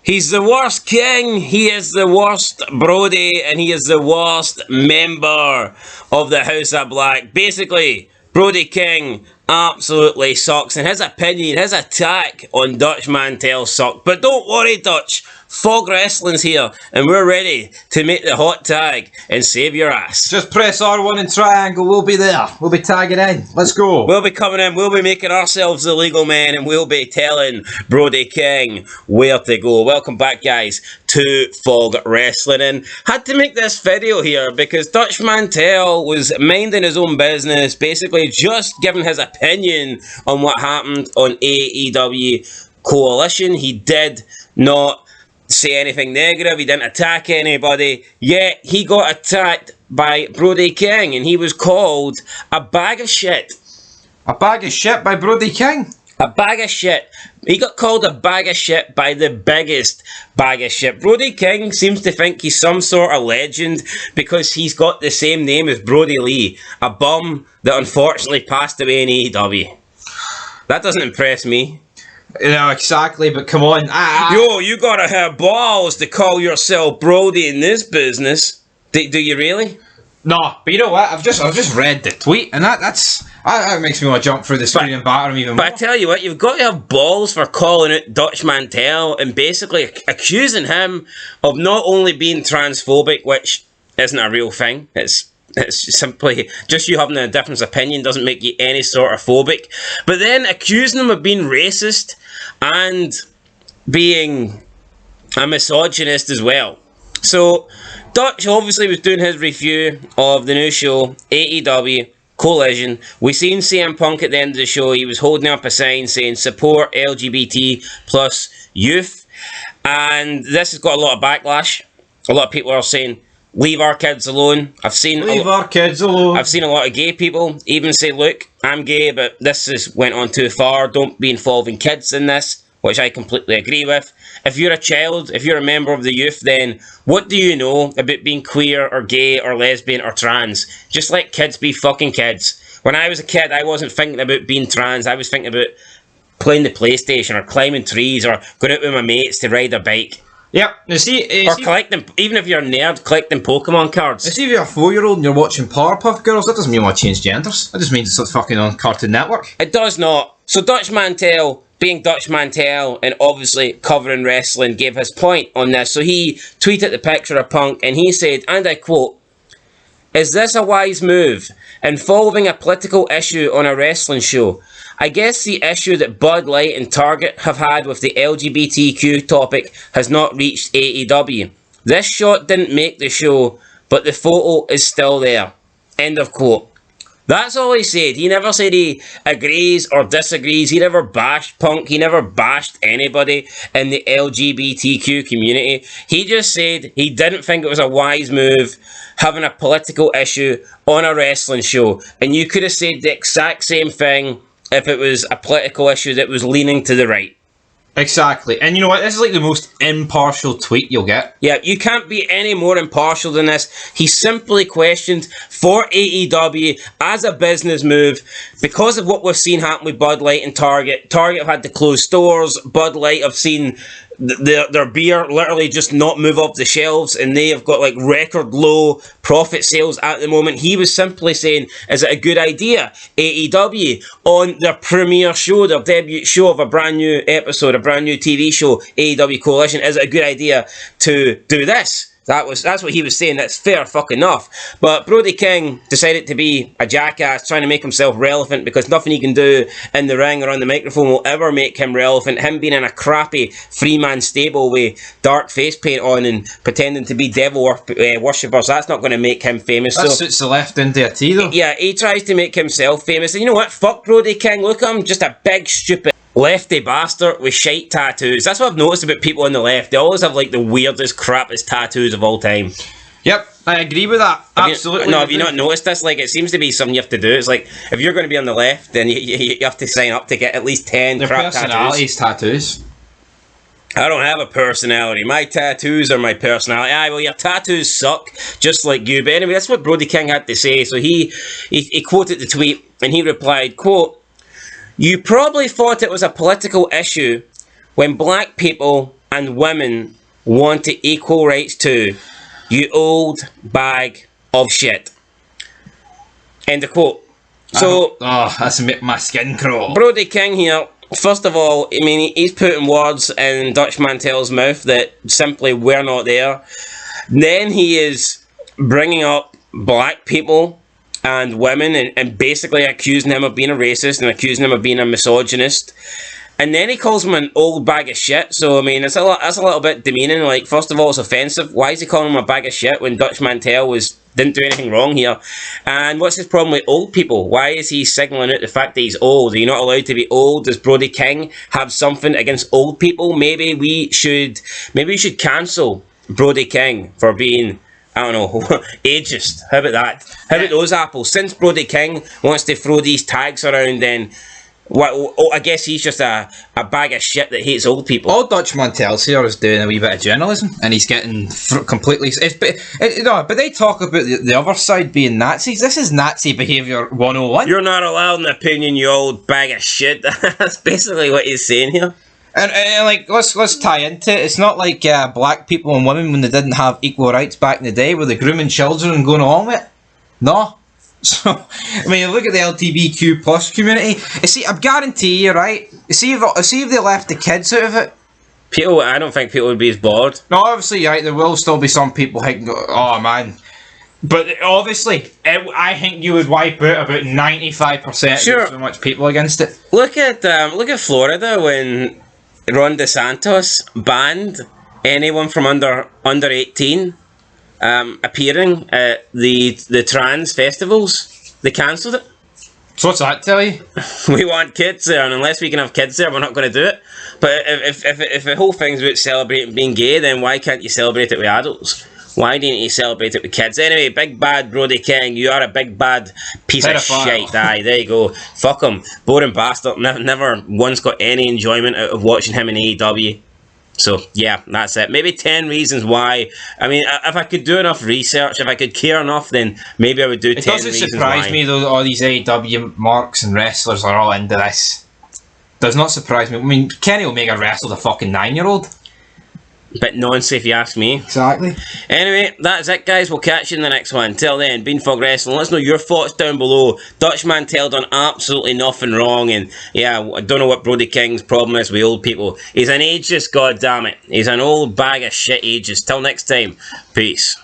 He's the worst king, he is the worst Brody, and he is the worst member of the House of Black. Basically, Brody King absolutely sucks, and his opinion, his attack on Dutch Mantell sucked. But don't worry, Dutch, Fog Wrestling's here, and we're ready to make the hot tag and save your ass. Just press R1 and triangle, we'll be there. We'll be tagging in. Let's go. We'll be coming in, we'll be making ourselves the legal men, and we'll be telling Brody King where to go. Welcome back, guys, to Fog Wrestling, and had to make this video here because Dutch Mantell was minding his own business, basically just giving his opinion on what happened on AEW Coalition. He did not say anything negative, he didn't attack anybody, yet he got attacked by Brody King, and he was called a bag of shit. A bag of shit by Brody King? A bag of shit. He got called a bag of shit by the biggest bag of shit. Brody King seems to think he's some sort of legend because he's got the same name as Brody Lee, a bum that unfortunately passed away in AEW. That doesn't impress me. You know, exactly, but come on. Yo, you gotta have balls to call yourself Brody in this business. Do you really? No, but you know what? I've just read the tweet, and that makes me want to jump through the screen and batter him even more. But I tell you what, you've got to have balls for calling out Dutch Mantell and basically accusing him of not only being transphobic, which isn't a real thing. It's simply just you having a different opinion doesn't make you any sort of phobic. But then accusing him of being racist and being a misogynist as well. So Dutch obviously was doing his review of the new show, AEW Collision. We seen CM Punk at the end of the show. He was holding up a sign saying support LGBT plus youth. And this has got a lot of backlash. A lot of people are saying, leave our kids alone. Leave our kids alone. I've seen a lot of gay people even say, look, I'm gay, but this has went on too far. Don't be involving kids in this, which I completely agree with. If you're a child, if you're a member of the youth, then what do you know about being queer or gay or lesbian or trans? Just let kids be fucking kids. When I was a kid, I wasn't thinking about being trans. I was thinking about playing the PlayStation or climbing trees or going out with my mates to ride a bike. Yep. Or collecting, even if you're a nerd, collecting Pokemon cards. See if you're a 4-year-old and you're watching Powerpuff Girls, that doesn't mean you want to change genders. That just means it's fucking on Cartoon Network. It does not. So Dutch Mantell, being Dutch Mantell and obviously covering wrestling, gave his point on this. So he tweeted the picture of Punk and he said, and I quote, "Is this a wise move? Involving a political issue on a wrestling show? I guess the issue that Bud Light and Target have had with the LGBTQ topic has not reached AEW. This shot didn't make the show, but the photo is still there." End of quote. That's all he said. He never said he agrees or disagrees. He never bashed Punk. He never bashed anybody in the LGBTQ community. He just said he didn't think it was a wise move having a political issue on a wrestling show. And you could have said the exact same thing if it was a political issue that was leaning to the right. Exactly. And you know what? This is like the most impartial tweet you'll get. Yeah, you can't be any more impartial than this. He simply questioned for AEW as a business move because of what we've seen happen with Bud Light and Target. Target have had to close stores. Bud Light have seen their beer literally just not move off the shelves, and they have got like record low profit sales at the moment. He was simply saying, is it a good idea, AEW, on their premiere show, their debut show of a brand new episode, a brand new TV show, AEW Coalition, is it a good idea to do this? That's what he was saying. That's fair fucking enough. But Brody King decided to be a jackass, trying to make himself relevant because nothing he can do in the ring or on the microphone will ever make him relevant. Him being in a crappy three-man stable with dark face paint on and pretending to be devil worshippers, that's not going to make him famous. That suits the left into a T though. Yeah, he tries to make himself famous. And you know what? Fuck Brody King. Look at him, just a big stupid lefty bastard with shite tattoos. That's what I've noticed about people on the left. They always have like the weirdest, crappiest tattoos of all time. Yep, I agree with that. Absolutely. Have you not noticed this? Like, it seems to be something you have to do. It's like, if you're going to be on the left, then you have to sign up to get at least 10 Their crap tattoos. I don't have a personality. My tattoos are my personality. Aye, well, your tattoos suck, just like you. But anyway, that's what Brody King had to say. So he quoted the tweet, and he replied, quote, "You probably thought it was a political issue when black people and women want equal rights too. You old bag of shit. End of quote. So, that's make my skin crawl. Brody King here, first of all, I mean, he's putting words in Dutch Mantell's mouth that simply were not there. Then he is bringing up black people and women and basically accusing him of being a racist and accusing him of being a misogynist. And then he calls him an old bag of shit. So, I mean, that's a little bit demeaning. Like, first of all, it's offensive. Why is he calling him a bag of shit when Dutch Mantell didn't do anything wrong here? And what's his problem with old people? Why is he signalling out the fact that he's old? Are you not allowed to be old? Does Brody King have something against old people? Maybe we should cancel Brody King for being, I don't know, ageist. How about that? How about those apples? Since Brody King wants to throw these tags around, then I guess he's just a bag of shit that hates old people. All Dutch Mantell's here is doing a wee bit of journalism, and he's getting completely. But they talk about the other side being Nazis. This is Nazi behaviour 101. You're not allowed an opinion, you old bag of shit. That's basically what he's saying here. And like, let's tie into it. It's not like black people and women when they didn't have equal rights back in the day, were they grooming children and going along with it? No. So, I mean, look at the LGBTQ plus community. You see, I guarantee you, right? See if they left the kids out of it. I don't think people would be as bored. No, obviously, right, there will still be some people thinking, oh man. But obviously, I think you would wipe out about 95%. Sure. There's so much people against it. Look at Florida when Ron DeSantis banned anyone from under 18 appearing at the trans festivals. They cancelled it. So what's that tell you? We want kids there, and unless we can have kids there, we're not going to do it. But if the whole thing's about celebrating being gay, then why can't you celebrate it with adults? Why didn't you celebrate it with kids? Anyway, big bad Brody King, you are a big bad piece of shit. Aye, there you go. Fuck him. Boring bastard. Never once got any enjoyment out of watching him in AEW. So, yeah, that's it. Maybe 10 reasons why. I mean, if I could do enough research, if I could care enough, then maybe I would do 10 reasons why. It doesn't surprise me, though, that all these AEW marks and wrestlers are all into this. Does not surprise me. I mean, Kenny Omega wrestled a fucking 9-year-old. Bit nonsense if you ask me. Exactly. Anyway, that's it, guys. We'll catch you in the next one. Till then, Beanfog Wrestling. Let us know your thoughts down below. Dutch Mantell done absolutely nothing wrong, and yeah, I don't know what Brody King's problem is with old people. He's an ageist, goddammit. He's an old bag of shit ageist. Till next time, peace.